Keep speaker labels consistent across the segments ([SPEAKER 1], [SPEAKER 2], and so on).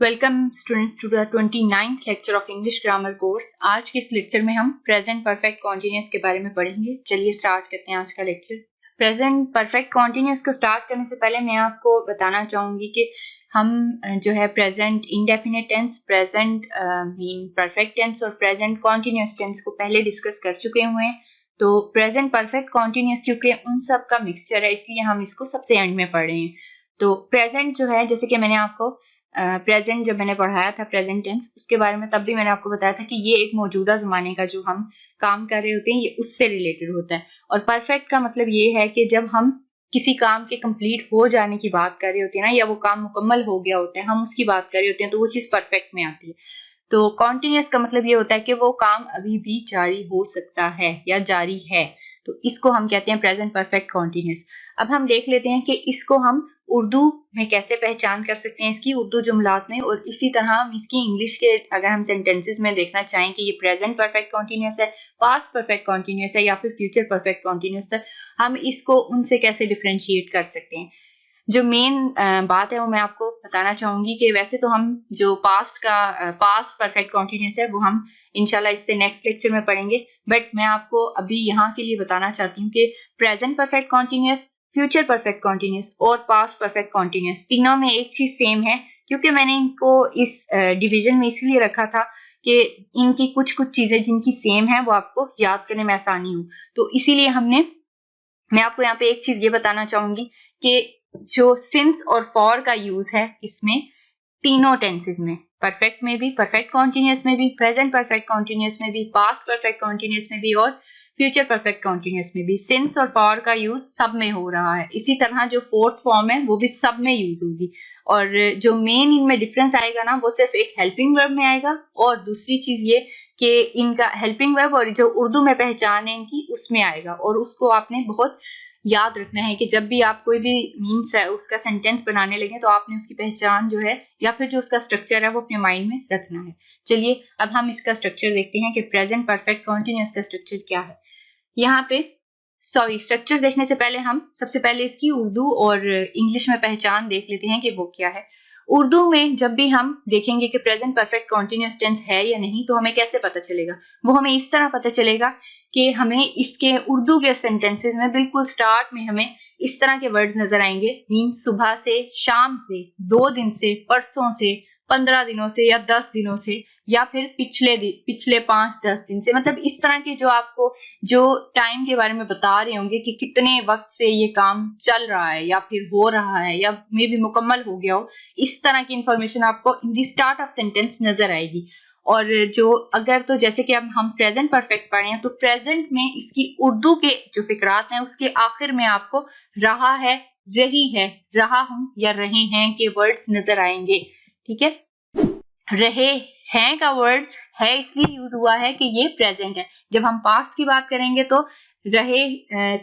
[SPEAKER 1] Welcome students to the 29th lecture of English grammar course. आज के इस lecture में हम प्रेजेंट परफेक्ट कॉन्टिन्यूअस के बारे में पढ़ेंगे। चलिए स्टार्ट करते हैं आज का लेक्चर। प्रेजेंट परफेक्ट कॉन्टिन्यूअस को स्टार्ट करने से पहले मैं आपको बताना चाहूंगी कि हम जो है present indefinite tense, present mean perfect tense और प्रेजेंट कॉन्टिन्यूअस टेंस को पहले डिस्कस कर चुके हुए हैं। तो प्रेजेंट परफेक्ट कॉन्टिन्यूअस क्योंकि उन सब का मिक्सचर है, इसलिए हम इसको सबसे एंड में पढ़ रहे हैं। तो प्रेजेंट जो है, जैसे कि मैंने आपको प्रेजेंट जब मैंने पढ़ाया था प्रेजेंट टेंस, उसके बारे में तब भी मैंने आपको बताया था कि ये एक मौजूदा जमाने का जो हम काम कर रहे होते हैं ये उससे रिलेटेड होता है। और परफेक्ट का मतलब ये है कि जब हम किसी काम के कंप्लीट हो जाने की बात कर रहे होते हैं ना, या वो काम मुकम्मल हो गया होता है, हम उसकी बात कर रहे होते हैं, तो वो चीज परफेक्ट में आती है। तो कॉन्टिन्यूअस का मतलब ये होता है कि वो काम अभी भी जारी हो सकता है या जारी है, तो इसको हम कहते हैं प्रेजेंट परफेक्ट कॉन्टिन्यूअस। अब हम देख लेते हैं कि इसको हम उर्दू में कैसे पहचान कर सकते हैं, इसकी उर्दू जुमलात में, और इसी तरह हम इसकी इंग्लिश के अगर हम सेंटेंसेस में देखना चाहें कि ये प्रेजेंट परफेक्ट कॉन्टिन्यूअस है, पास्ट परफेक्ट कॉन्टिन्यूअस है या फिर फ्यूचर परफेक्ट कॉन्टिन्यूअस है, हम इसको उनसे कैसे डिफरेंशिएट कर सकते हैं। जो मेन बात है वो मैं आपको बताना चाहूंगी कि वैसे तो हम जो पास्ट परफेक्ट कॉन्टिन्यूअस है वो हम इंशाल्लाह इससे नेक्स्ट लेक्चर में पढ़ेंगे, बट मैं आपको अभी यहाँ के लिए बताना चाहती हूँ कि present perfect continuous, future perfect continuous और पास्ट परफेक्ट कॉन्टिन्यूअस तीनों में एक चीज सेम है, क्योंकि मैंने इनको इस डिवीजन में इसलिए रखा था कि इनकी कुछ कुछ चीजें जिनकी सेम है वो आपको याद करने में आसानी हो। तो इसीलिए मैं आपको यहाँ पे एक चीज ये बताना चाहूंगी कि जो सिंस और फॉर का यूज है इसमें तीनों टेंसेस में, परफेक्ट में भी, परफेक्ट कॉन्टिन्यूअस में भी, प्रेजेंट परफेक्ट कॉन्टिन्यूअस में भी, पास्ट परफेक्ट कॉन्टिन्यूअस में भी और फ्यूचर परफेक्ट कॉन्टिन्यूअस में भी सिंस और फॉर का यूज सब में हो रहा है। इसी तरह जो फोर्थ फॉर्म है वो भी सब में यूज होगी। और जो मेन इनमें डिफरेंस आएगा ना, वो सिर्फ एक हेल्पिंग वर्ब में आएगा, और दूसरी चीज ये कि इनका हेल्पिंग वर्ब और जो उर्दू में पहचान है इनकी उसमें आएगा। और उसको आपने बहुत याद रखना है कि जब भी आप कोई भी मीन्स है उसका सेंटेंस बनाने लगे तो आपने उसकी पहचान जो है या फिर जो उसका स्ट्रक्चर है वो अपने माइंड में रखना है। चलिए अब हम इसका स्ट्रक्चर देखते हैं कि प्रेजेंट परफेक्ट कॉन्टिन्यूअस का स्ट्रक्चर क्या है। यहाँ पे स्ट्रक्चर देखने से पहले हम सबसे पहले इसकी उर्दू और इंग्लिश में पहचान देख लेते हैं कि वो क्या है। उर्दू में जब भी हम देखेंगे कि प्रेजेंट परफेक्ट कॉन्टिन्यूअस टेंस है या नहीं, तो हमें कैसे पता चलेगा? वो हमें इस तरह पता चलेगा कि हमें इसके उर्दू के सेंटेंसेस में बिल्कुल स्टार्ट में हमें इस तरह के वर्ड्स नजर आएंगे, मीन सुबह से, शाम से, 2 दिन से, परसों से, 15 दिनों से या 10 दिनों से, या फिर पिछले 5-10 दिन से। मतलब इस तरह के जो आपको जो टाइम के बारे में बता रहे होंगे कि कितने वक्त से ये काम चल रहा है या फिर हो रहा है या मे भी मुकम्मल हो गया हो, इस तरह की इंफॉर्मेशन आपको इन दी स्टार्ट ऑफ सेंटेंस नजर आएगी। और जो अगर तो जैसे कि अब हम प्रेजेंट परफेक्ट पढ़े हैं, तो प्रेजेंट में इसकी उर्दू के जो फिकरात हैं उसके आखिर में आपको रहा है, रही है, रहा हूं या रहे हैं के वर्ड्स नजर आएंगे। ठीक है, रहे हैं का वर्ड है इसलिए यूज हुआ है कि ये प्रेजेंट है। जब हम पास्ट की बात करेंगे तो रहे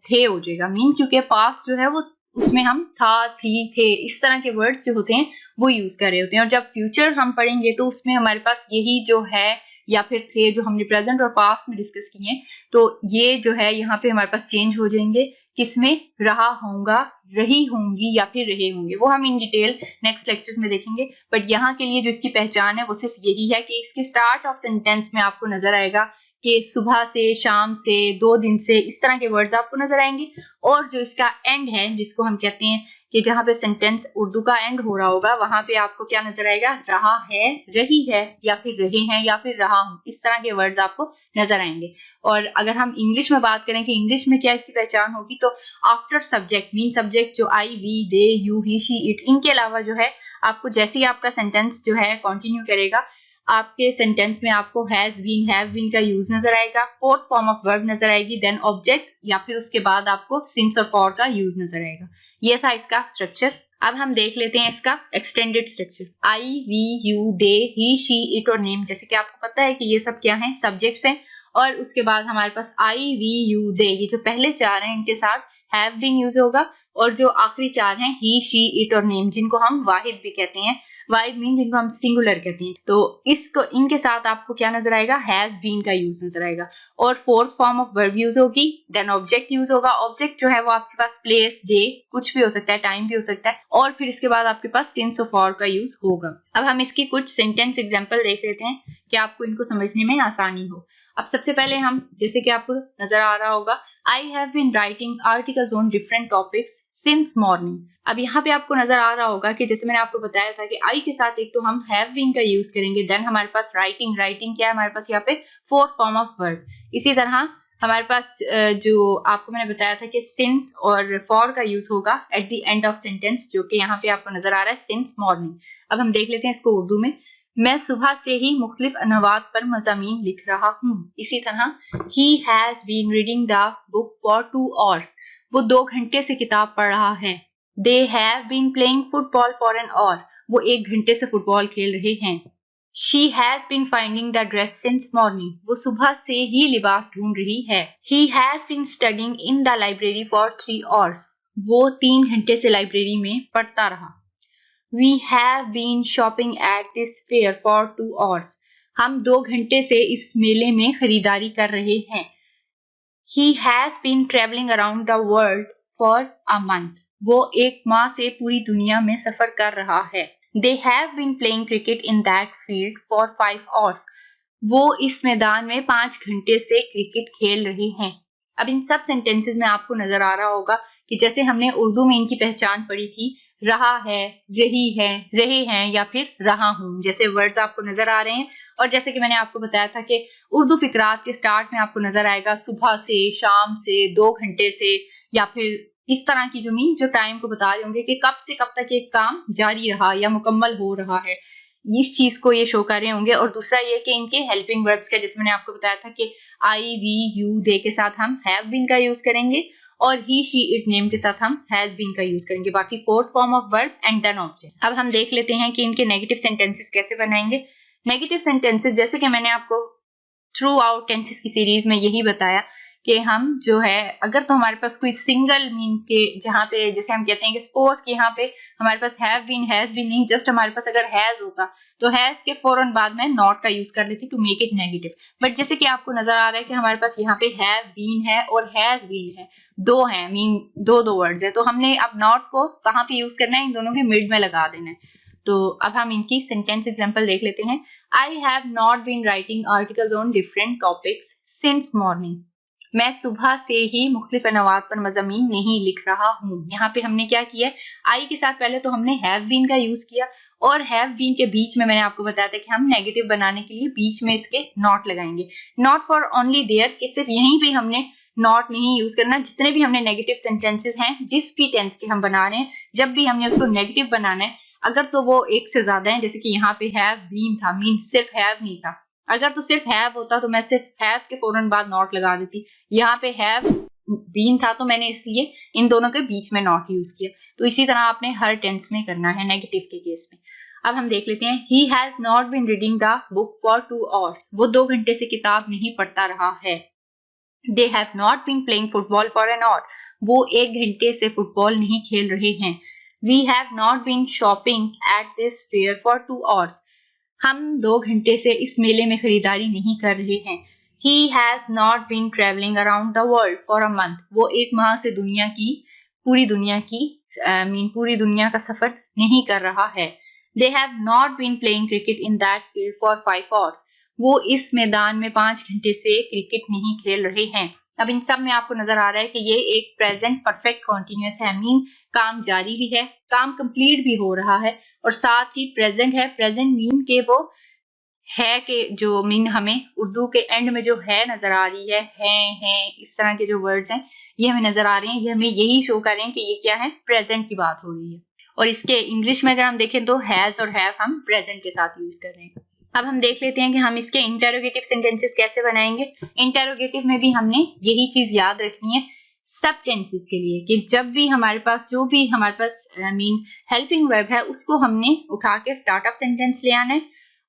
[SPEAKER 1] थे हो जाएगा, मीन क्योंकि पास्ट जो है वो उसमें हम था, थी, थे, इस तरह के वर्ड्स जो होते हैं वो यूज कर रहे होते हैं। और जब फ्यूचर हम पढ़ेंगे तो उसमें हमारे पास यही जो है या फिर थे जो हमने प्रेजेंट और पास्ट में डिस्कस किए हैं, तो ये जो है यहाँ पे हमारे पास चेंज हो जाएंगे, किसमें? रहा होगा, रही होंगी या फिर रहे होंगे। वो हम इन डिटेल नेक्स्ट लेक्चर में देखेंगे, बट यहाँ के लिए जो इसकी पहचान है वो सिर्फ यही है कि इसके स्टार्ट ऑफ सेंटेंस में आपको नजर आएगा कि सुबह से, शाम से, 2 दिन से, इस तरह के वर्ड्स आपको नजर आएंगे। और जो इसका एंड है, जिसको हम कहते हैं कि जहां पे सेंटेंस उर्दू का एंड हो रहा होगा, वहां पे आपको क्या नजर आएगा? रहा है, रही है या फिर रहे हैं या फिर रहा हूं, इस तरह के वर्ड्स आपको नजर आएंगे। और अगर हम इंग्लिश में बात करें कि इंग्लिश में क्या इसकी पहचान होगी, तो आफ्टर सब्जेक्ट, मीन सब्जेक्ट जो I, we, they, you, he, she, it, इनके अलावा जो है आपको जैसे ही आपका सेंटेंस जो है कंटिन्यू करेगा, आपके सेंटेंस में आपको हैज बीन, हैव बीन का यूज नजर आएगा, फोर्थ फॉर्म ऑफ वर्ब नजर आएगी, देन ऑब्जेक्ट, या फिर उसके बाद आपको सिंस और फॉर का यूज नजर आएगा। ये था इसका स्ट्रक्चर। अब हम देख लेते हैं इसका extended structure. I, we, you, they, he, she, it और नेम, जैसे कि आपको पता है कि ये सब क्या है? सब्जेक्ट्स हैं। और उसके बाद हमारे पास आई, वी, यू, दे, ये जो पहले 4 हैं इनके साथ हैव बीन यूज होगा, और जो आखिरी 4 हैं ही, शी, इट और नेम, जिनको हम वाहिद भी कहते हैं, वाइब मीन जिनको हम सिंगुलर कहते हैं। तो इसको इनके साथ आपको क्या नजर आएगा, हैज बीन का यूज नजर आएगा। और fourth form of verb use होगी, देन ऑब्जेक्ट यूज होगा। ऑब्जेक्ट जो है वो आपके पास प्लेस, डे, कुछ भी हो सकता है, टाइम भी हो सकता है। और फिर इसके बाद आपके पास सिंस ऑफ और का यूज होगा। अब हम इसकी कुछ सेंटेंस एग्जांपल देख लेते हैं कि आपको इनको समझने में आसानी हो। अब सबसे पहले हम, जैसे कि आपको नजर आ रहा होगा, I have been writing articles on different topics since morning. अब यहाँ पे आपको नजर आ रहा होगा कि जैसे मैंने आपको बताया था कि आई के साथ एक तो हम हैव बीन का यूज करेंगे, देन हमारे पास राइटिंग क्या है हमारे पास यहाँ पे, फोर्थ फॉर्म ऑफ वर्ब। इसी तरह हमारे पास जो आपको मैंने बताया था कि सिंस और फॉर का यूज होगा at the end of sentence, जो कि यहाँ पे आपको नजर आ रहा है सिंस मॉर्निंग। अब हम देख लेते हैं इसको उर्दू में। मैं सुबह से ही मुख्तलिफ अनुवाद पर मज़ामीन लिख रहा हूँ। इसी तरह he has been reading the book for 2 hours। वो 2 घंटे से किताब पढ़ रहा है। They have been playing football for an hour। वो 1 घंटे से फुटबॉल खेल रहे हैं। She has been finding the dress since morning। वो सुबह से ही लिबास ढूंढ रही है। He has been studying in the library for 3 hours। वो 3 घंटे से लाइब्रेरी में पढ़ता रहा। We have been shopping at this fair for 2 hours। हम 2 घंटे से इस मेले में खरीदारी कर रहे हैं। He has been traveling around the world for a month। वो 1 माह से पूरी दुनिया में सफर कर रहा है। They have been playing cricket in that field for 5 hours। वो इस मैदान में 5 घंटे से क्रिकेट खेल रहे हैं। अब इन सब सेंटेंसेस में आपको नजर आ रहा होगा कि जैसे हमने उर्दू में इनकी पहचान पढ़ी थी, रहा है, रही है, रहे हैं या फिर रहा हूं, जैसे वर्ड्स आपको नजर आ रहे हैं। और जैसे कि मैंने आपको बताया था कि उर्दू फिकरात के स्टार्ट में आपको नजर आएगा सुबह से, शाम से, 2 घंटे से, या फिर इस तरह की जो टाइम को बता रहे होंगे कि कब से कब तक एक काम जारी रहा या मुकम्मल हो रहा है, इस चीज को ये शो कर रहे होंगे। और दूसरा ये कि इनके हेल्पिंग वर्ब्स का, जैसे मैंने आपको बताया था कि आई, वी, यू, दे के साथ हम हैव बीन का यूज करेंगे और ही, शी, इट, नेम के साथ हम हैज बीन का यूज करेंगे। बाकी fourth form of verb and then object. अब हम देख लेते हैं कि इनके नेगेटिव सेंटेंसेस कैसे बनाएंगे। नेगेटिव सेंटेंसेस, जैसे कि मैंने आपको थ्रू आउट टेंसेस की सीरीज में यही बताया कि हम जो है, अगर तो हमारे पास कोई सिंगल मीन के, जहाँ पे जैसे हम कहते हैं कि सपोज कि यहाँ पे हमारे पास हैव बीन, हैज बीन नहीं, जस्ट हमारे पास अगर हैज होता तो हैज के फौरन बाद में नॉट का यूज कर लेती to make it negative. But जैसे कि आपको नजर आ रहा है कि हमारे पास यहाँ पे हैव बीन है और हैज बीन है, दो हैं, मीन दो वर्ड्स है, तो हमने अब नॉट को कहाँ पे यूज करना है, इन दोनों के मिड में लगा देना है। तो अब हम इनकी सेंटेंस एग्जांपल देख लेते हैं। I have not been writing articles on different topics since morning. मैं सुबह से ही मुख्तलिफ अनुवाद पर मज़ामीन नहीं लिख रहा हूँ। यहाँ पे हमने क्या किया, आई के साथ पहले तो हमने हैव बीन का यूज किया और हैव बीन के बीच में मैंने आपको बताया था कि हम नेगेटिव बनाने के लिए बीच में इसके नॉट लगाएंगे। नॉट फॉर ओनली देयर, कि सिर्फ यहीं पे हमने नॉट नहीं यूज करना। जितने भी हमने नेगेटिव सेंटेंसेस हैं, जिस भी टेंस के हम बना रहे हैं, जब भी हमने उसको नेगेटिव बनाना है, अगर तो वो एक से ज्यादा है, जैसे कि यहाँ पे हैव बीन था, मीन सिर्फ हैव नहीं था, अगर तो सिर्फ हैव होता तो मैं सिर्फ हैव के फौरन बाद नॉट लगा देती। यहाँ पे हैव बीन था तो मैंने इसलिए इन दोनों के बीच में नॉट यूज किया। तो इसी तरह आपने हर टेंस में करना है नेगेटिव के केस में। अब हम देख लेते हैं, he has not been reading the book for 2 hours। वो 2 घंटे से किताब नहीं पढ़ता रहा है। They have not been playing football for an hour। वो 1 घंटे से फुटबॉल नहीं खेल रहे हैं। We have not been shopping at this fair for 2 hours। हम 2 घंटे से इस मेले में खरीदारी नहीं कर रहे हैं। He has not been traveling around the world for a month। वो 1 माह से पूरी दुनिया का सफर नहीं कर रहा है। They have not been playing cricket in that field for 5 hours। वो इस मैदान में 5 घंटे से क्रिकेट नहीं खेल रहे हैं। अब इन सब में आपको नजर आ रहा है कि ये एक प्रेजेंट परफेक्ट कॉन्टिन्यूअस है, मीन काम जारी भी है, काम कंप्लीट भी हो रहा है और साथ ही प्रेजेंट है। प्रेजेंट मीन के वो है के जो मीन हमें उर्दू के एंड में जो है नजर आ रही है, इस तरह के जो वर्ड्स हैं ये हमें नजर आ रहे हैं, ये हमें यही शो कर रहे हैं कि ये क्या है, प्रेजेंट की बात हो रही है। और इसके इंग्लिश में अगर हम देखें तो हैज और हैव हम प्रेजेंट के साथ यूज कर रहे हैं। अब हम देख लेते हैं कि हम इसके इंटेरोगेटिव सेंटेंसेस कैसे बनाएंगे। इंटेरोगेटिव में भी हमने यही चीज याद रखनी है सब टेंसेस के लिए कि जब भी हमारे पास मीन हेल्पिंग वर्ब है उसको हमने उठा के स्टार्ट ऑफ सेंटेंस ले आना है।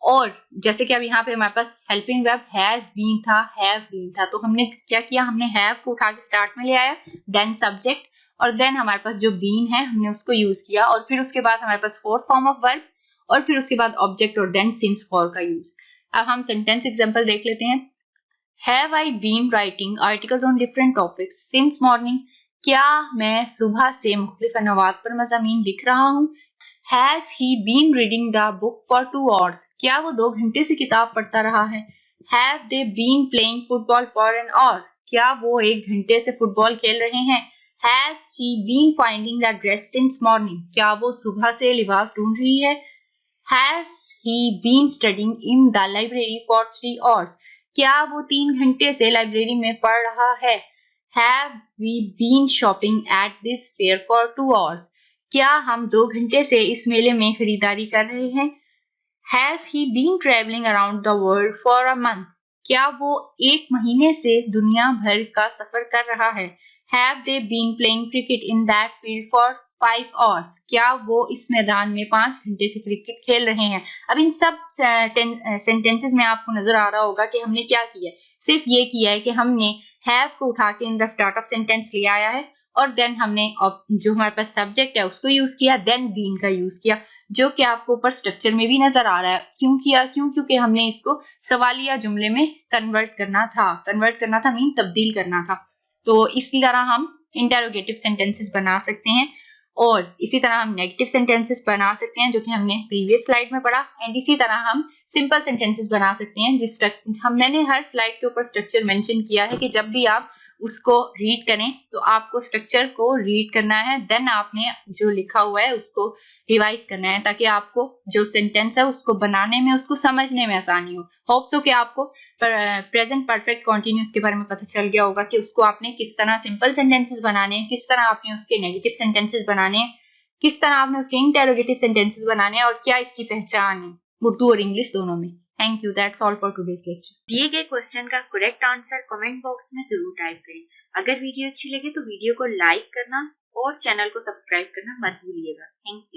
[SPEAKER 1] और जैसे कि अब यहाँ पे हमारे पास हेल्पिंग वर्ब हैज बीन था, हैव बीन था, तो हमने क्या किया, हमने हैव को उठा के स्टार्ट में ले आया, देन सब्जेक्ट और देन हमारे पास जो बीन है हमने उसको यूज किया और फिर उसके बाद हमारे पास फोर्थ फॉर्म ऑफ वर्ब और फिर उसके बाद ऑब्जेक्ट और देन सिंस फॉर का यूज। अब हम सेंटेंस एग्जांपल देख लेते हैं। Have I been writing articles on different topics since morning? क्या मैं सुबह से मुख्तलिफ अनुवाद पर मज़ामीन लिख रहा हूँ? Has he been reading the book for 2 hours? क्या वो 2 घंटे से किताब पढ़ता रहा है? Have they been playing football for an hour? क्या वो 1 घंटे से फुटबॉल खेल रहे हैं? Has she been finding the dress since morning? क्या वो सुबह से लिबास ढूंढ रही है? Has he been studying in the library for 3 hours? क्या वो 3 घंटे से लाइब्रेरी में पढ़ रहा है? Have we been shopping at this fair for 2 hours? क्या हम 2 घंटे से इस मेले में खरीदारी कर रहे हैं? Has he been traveling around the world for a month? क्या वो 1 महीने से दुनिया भर का सफर कर रहा है? Have they been playing cricket in that field for 5 hours? क्या वो इस मैदान में 5 घंटे से क्रिकेट खेल रहे हैं? अब इन सब सेंटेंसेस में आपको नजर आ रहा होगा कि हमने क्या किया है। सिर्फ ये किया है कि हमने हैव को उठा के in the start of sentence ले आया है और देन हमने जो हमारे पास सब्जेक्ट है उसको यूज किया, देन बीन का यूज किया, जो कि आपको ऊपर स्ट्रक्चर में भी नजर आ रहा है। क्यों किया? क्योंकि हमने इसको सवालिया जुमले में कन्वर्ट करना था मीन तब्दील करना था। तो इसी तरह हम इंटेरोगेटिव सेंटेंसेस बना सकते हैं और इसी तरह हम नेगेटिव सेंटेंसेस बना सकते हैं जो कि हमने प्रीवियस स्लाइड में पढ़ा। एंड इसी तरह हम सिंपल सेंटेंसेस बना सकते हैं मैंने हर स्लाइड के ऊपर स्ट्रक्चर मेंशन किया है कि जब भी आप उसको रीड करें तो आपको स्ट्रक्चर को रीड करना है, देन आपने जो लिखा हुआ है उसको रिवाइज करना है ताकि आपको जो सेंटेंस है उसको बनाने में, उसको समझने में आसानी हो। होप सो कि आपको प्रेजेंट परफेक्ट कॉन्टिन्यूस के बारे में पता चल गया होगा कि उसको आपने किस तरह सिंपल सेंटेंसेस बनाने हैं, किस तरह आपने उसके नेगेटिव सेंटेंसेस बनाने हैं, किस तरह आपने उसके इंटेरोगेटिव सेंटेंसेस बनाने हैं और क्या इसकी पहचान है उर्दू और इंग्लिश दोनों में। Thank you, that's all for today's lecture.
[SPEAKER 2] दिए गए क्वेश्चन का करेक्ट आंसर कमेंट बॉक्स में जरूर टाइप करें। अगर वीडियो अच्छी लगे तो वीडियो को लाइक करना और चैनल को सब्सक्राइब करना मत भूलिएगा। Thank you.